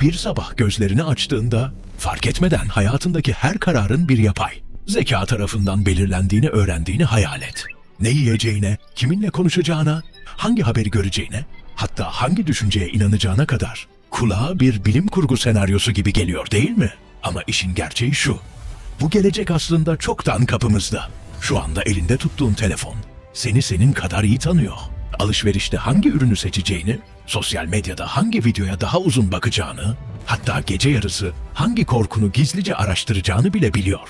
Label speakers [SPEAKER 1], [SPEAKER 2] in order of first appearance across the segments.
[SPEAKER 1] Bir sabah gözlerini açtığında fark etmeden hayatındaki her kararın bir yapay zeka tarafından belirlendiğini öğrendiğini hayal et. Ne yiyeceğine, kiminle konuşacağına, hangi haberi göreceğine, hatta hangi düşünceye inanacağına kadar kulağa bir bilim kurgu senaryosu gibi geliyor değil mi? Ama işin gerçeği şu. Bu gelecek aslında çoktan kapımızda. Şu anda elinde tuttuğun telefon seni senin kadar iyi tanıyor. Alışverişte hangi ürünü seçeceğini, sosyal medyada hangi videoya daha uzun bakacağını, hatta gece yarısı hangi korkunu gizlice araştıracağını bile biliyor.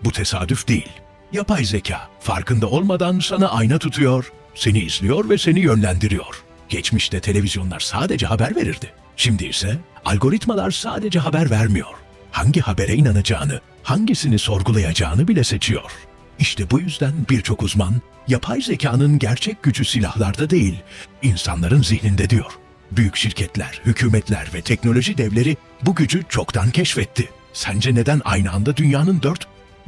[SPEAKER 1] Bu tesadüf değil. Yapay zeka farkında olmadan sana ayna tutuyor, seni izliyor ve seni yönlendiriyor. Geçmişte televizyonlar sadece haber verirdi. Şimdi ise algoritmalar sadece haber vermiyor. Hangi habere inanacağını, hangisini sorgulayacağını bile seçiyor. İşte bu yüzden birçok uzman, yapay zekanın gerçek gücü silahlarda değil, insanların zihninde diyor. Büyük şirketler, hükümetler ve teknoloji devleri bu gücü çoktan keşfetti. Sence neden aynı anda dünyanın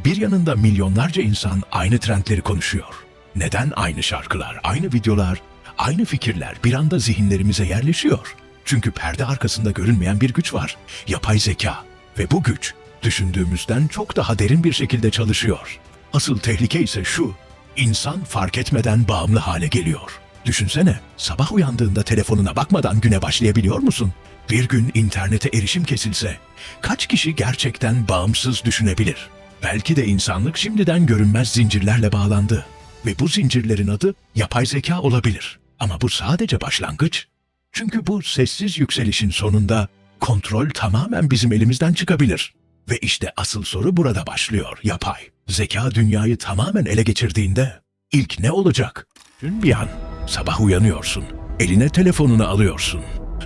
[SPEAKER 1] bir yanında milyonlarca insan aynı trendleri konuşuyor? Neden aynı şarkılar, aynı videolar, aynı fikirler bir anda zihinlerimize yerleşiyor? Çünkü perde arkasında görünmeyen bir güç var. Yapay zeka. Ve bu güç düşündüğümüzden çok daha derin bir şekilde çalışıyor. Asıl tehlike ise şu, insan fark etmeden bağımlı hale geliyor. Düşünsene, sabah uyandığında telefonuna bakmadan güne başlayabiliyor musun? Bir gün internete erişim kesilse, kaç kişi gerçekten bağımsız düşünebilir? Belki de insanlık şimdiden görünmez zincirlerle bağlandı. Ve bu zincirlerin adı yapay zeka olabilir. Ama bu sadece başlangıç. Çünkü bu sessiz yükselişin sonunda kontrol tamamen bizim elimizden çıkabilir. Ve işte asıl soru burada başlıyor. Yapay zeka dünyayı tamamen ele geçirdiğinde ilk ne olacak? Dün bir an sabah uyanıyorsun, eline telefonunu alıyorsun.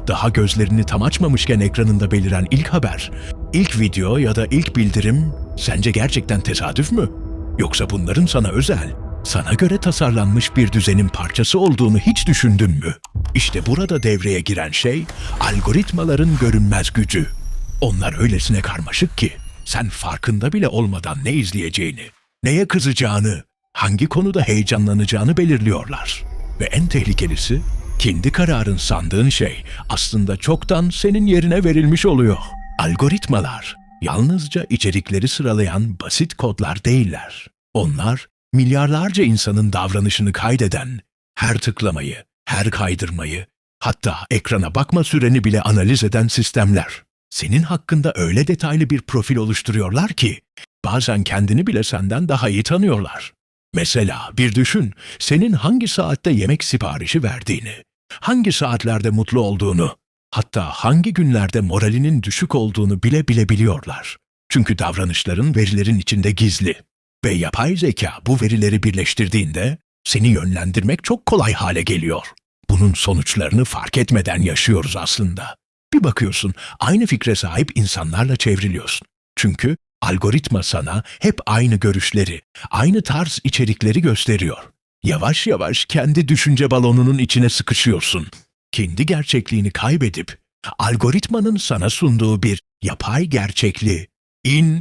[SPEAKER 1] Daha gözlerini tam açmamışken ekranında beliren ilk haber, ilk video ya da ilk bildirim sence gerçekten tesadüf mü? Yoksa bunların sana özel, sana göre tasarlanmış bir düzenin parçası olduğunu hiç düşündün mü? İşte burada devreye giren şey algoritmaların görünmez gücü. Onlar öylesine karmaşık ki sen farkında bile olmadan ne izleyeceğini, neye kızacağını, hangi konuda heyecanlanacağını belirliyorlar. Ve en tehlikelisi kendi kararın sandığın şey aslında çoktan senin yerine verilmiş oluyor. Algoritmalar yalnızca içerikleri sıralayan basit kodlar değiller. Onlar milyarlarca insanın davranışını kaydeden, her tıklamayı, her kaydırmayı, hatta ekrana bakma süreni bile analiz eden sistemler. Senin hakkında öyle detaylı bir profil oluşturuyorlar ki, bazen kendini bile senden daha iyi tanıyorlar. Mesela bir düşün, senin hangi saatte yemek siparişi verdiğini, hangi saatlerde mutlu olduğunu, hatta hangi günlerde moralinin düşük olduğunu bile biliyorlar. Çünkü davranışların verilerin içinde gizli. Ve yapay zeka bu verileri birleştirdiğinde seni yönlendirmek çok kolay hale geliyor. Bunun sonuçlarını fark etmeden yaşıyoruz aslında. Bir bakıyorsun, aynı fikre sahip insanlarla çevriliyorsun. Çünkü algoritma sana hep aynı görüşleri, aynı tarz içerikleri gösteriyor. Yavaş yavaş kendi düşünce balonunun içine sıkışıyorsun. Kendi gerçekliğini kaybedip, algoritmanın sana sunduğu bir yapay gerçekliği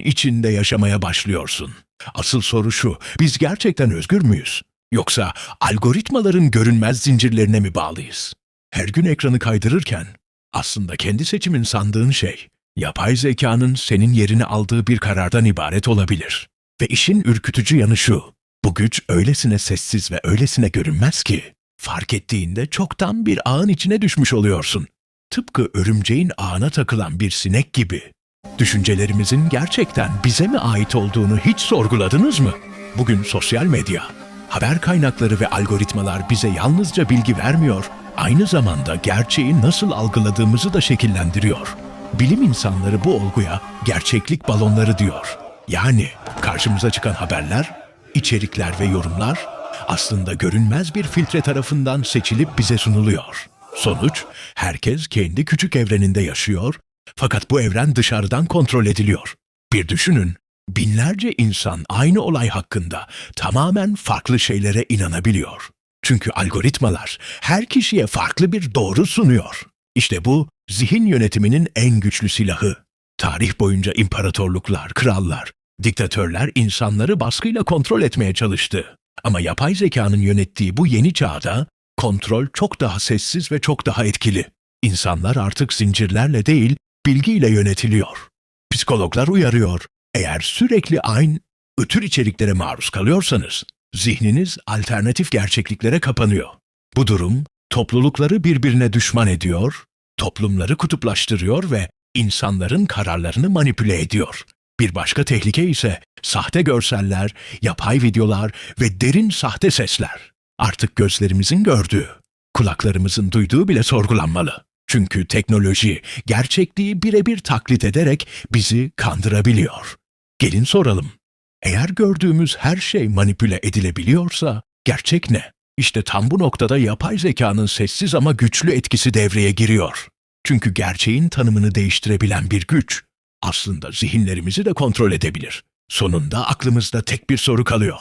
[SPEAKER 1] içinde yaşamaya başlıyorsun. Asıl soru şu, biz gerçekten özgür müyüz? Yoksa algoritmaların görünmez zincirlerine mi bağlıyız? Her gün ekranı kaydırırken, aslında kendi seçimin sandığın şey, yapay zekanın senin yerini aldığı bir karardan ibaret olabilir. Ve işin ürkütücü yanı şu, bu güç öylesine sessiz ve öylesine görünmez ki, fark ettiğinde çoktan bir ağın içine düşmüş oluyorsun. Tıpkı örümceğin ağına takılan bir sinek gibi. Düşüncelerimizin gerçekten bize mi ait olduğunu hiç sorguladınız mı? Bugün sosyal medya, haber kaynakları ve algoritmalar bize yalnızca bilgi vermiyor, aynı zamanda gerçeği nasıl algıladığımızı da şekillendiriyor. Bilim insanları bu olguya gerçeklik balonları diyor. Yani karşımıza çıkan haberler, içerikler ve yorumlar aslında görünmez bir filtre tarafından seçilip bize sunuluyor. Sonuç, herkes kendi küçük evreninde yaşıyor, fakat bu evren dışarıdan kontrol ediliyor. Bir düşünün, binlerce insan aynı olay hakkında tamamen farklı şeylere inanabiliyor. Çünkü algoritmalar her kişiye farklı bir doğru sunuyor. İşte bu, zihin yönetiminin en güçlü silahı. Tarih boyunca imparatorluklar, krallar, diktatörler insanları baskıyla kontrol etmeye çalıştı. Ama yapay zekanın yönettiği bu yeni çağda kontrol çok daha sessiz ve çok daha etkili. İnsanlar artık zincirlerle değil, bilgiyle yönetiliyor. Psikologlar uyarıyor. Eğer sürekli aynı ötür içeriklere maruz kalıyorsanız, zihniniz alternatif gerçekliklere kapanıyor. Bu durum, toplulukları birbirine düşman ediyor, toplumları kutuplaştırıyor ve insanların kararlarını manipüle ediyor. Bir başka tehlike ise sahte görseller, yapay videolar ve derin sahte sesler. Artık gözlerimizin gördüğü, kulaklarımızın duyduğu bile sorgulanmalı. Çünkü teknoloji gerçekliği birebir taklit ederek bizi kandırabiliyor. Gelin soralım. Eğer gördüğümüz her şey manipüle edilebiliyorsa gerçek ne? İşte tam bu noktada yapay zekanın sessiz ama güçlü etkisi devreye giriyor. Çünkü gerçeğin tanımını değiştirebilen bir güç aslında zihinlerimizi de kontrol edebilir. Sonunda aklımızda tek bir soru kalıyor.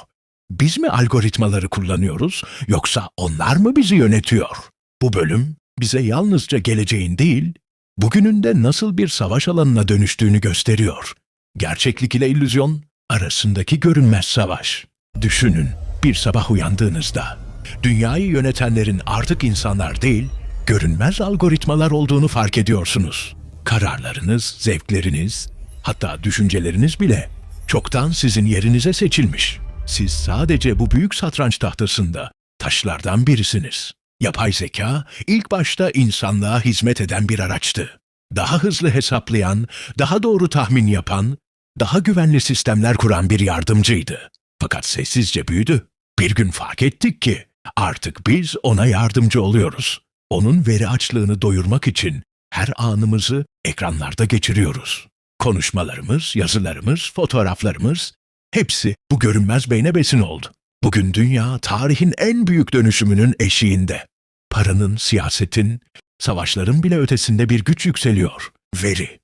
[SPEAKER 1] Biz mi algoritmaları kullanıyoruz yoksa onlar mı bizi yönetiyor? Bu bölüm bize yalnızca geleceğin değil, bugünün de nasıl bir savaş alanına dönüştüğünü gösteriyor. Gerçeklik ile illüzyon arasındaki görünmez savaş. Düşünün, bir sabah uyandığınızda dünyayı yönetenlerin artık insanlar değil, görünmez algoritmalar olduğunu fark ediyorsunuz. Kararlarınız, zevkleriniz, hatta düşünceleriniz bile çoktan sizin yerinize seçilmiş. Siz sadece bu büyük satranç tahtasında taşlardan birisiniz. Yapay zeka ilk başta insanlığa hizmet eden bir araçtı. Daha hızlı hesaplayan, daha doğru tahmin yapan, daha güvenli sistemler kuran bir yardımcıydı. Fakat sessizce büyüdü. Bir gün fark ettik ki artık biz ona yardımcı oluyoruz. Onun veri açlığını doyurmak için her anımızı ekranlarda geçiriyoruz. Konuşmalarımız, yazılarımız, fotoğraflarımız hepsi bu görünmez beyne besin oldu. Bugün dünya tarihin en büyük dönüşümünün eşiğinde. Paranın, siyasetin, savaşların bile ötesinde bir güç yükseliyor. Veri.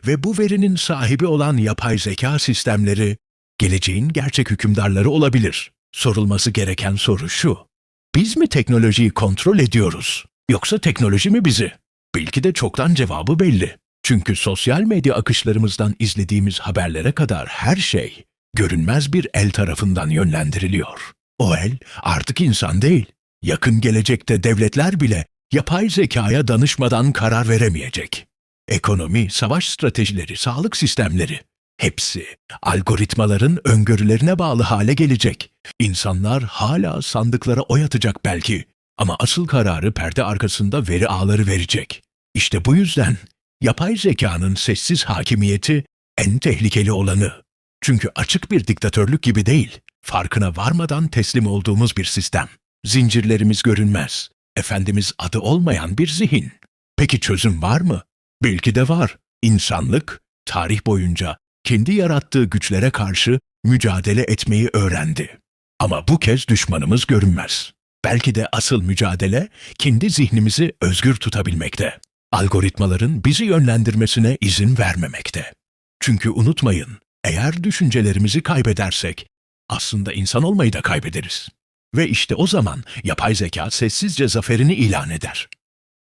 [SPEAKER 1] Ve bu verinin sahibi olan yapay zeka sistemleri geleceğin gerçek hükümdarları olabilir. Sorulması gereken soru şu: biz mi teknolojiyi kontrol ediyoruz? Yoksa teknoloji mi bizi? Belki de çoktan cevabı belli. Çünkü sosyal medya akışlarımızdan izlediğimiz haberlere kadar her şey görünmez bir el tarafından yönlendiriliyor. O el artık insan değil. Yakın gelecekte devletler bile yapay zekaya danışmadan karar veremeyecek. Ekonomi, savaş stratejileri, sağlık sistemleri hepsi algoritmaların öngörülerine bağlı hale gelecek. İnsanlar hala sandıklara oy atacak belki ama asıl kararı perde arkasında veri ağları verecek. İşte bu yüzden yapay zekanın sessiz hakimiyeti en tehlikeli olanı. Çünkü açık bir diktatörlük gibi değil, farkına varmadan teslim olduğumuz bir sistem. Zincirlerimiz görünmez, efendimiz adı olmayan bir zihin. Peki çözüm var mı? Belki de var. İnsanlık, tarih boyunca kendi yarattığı güçlere karşı mücadele etmeyi öğrendi. Ama bu kez düşmanımız görünmez. Belki de asıl mücadele kendi zihnimizi özgür tutabilmekte. Algoritmaların bizi yönlendirmesine izin vermemekte. Çünkü unutmayın, eğer düşüncelerimizi kaybedersek aslında insan olmayı da kaybederiz. Ve işte o zaman yapay zeka sessizce zaferini ilan eder.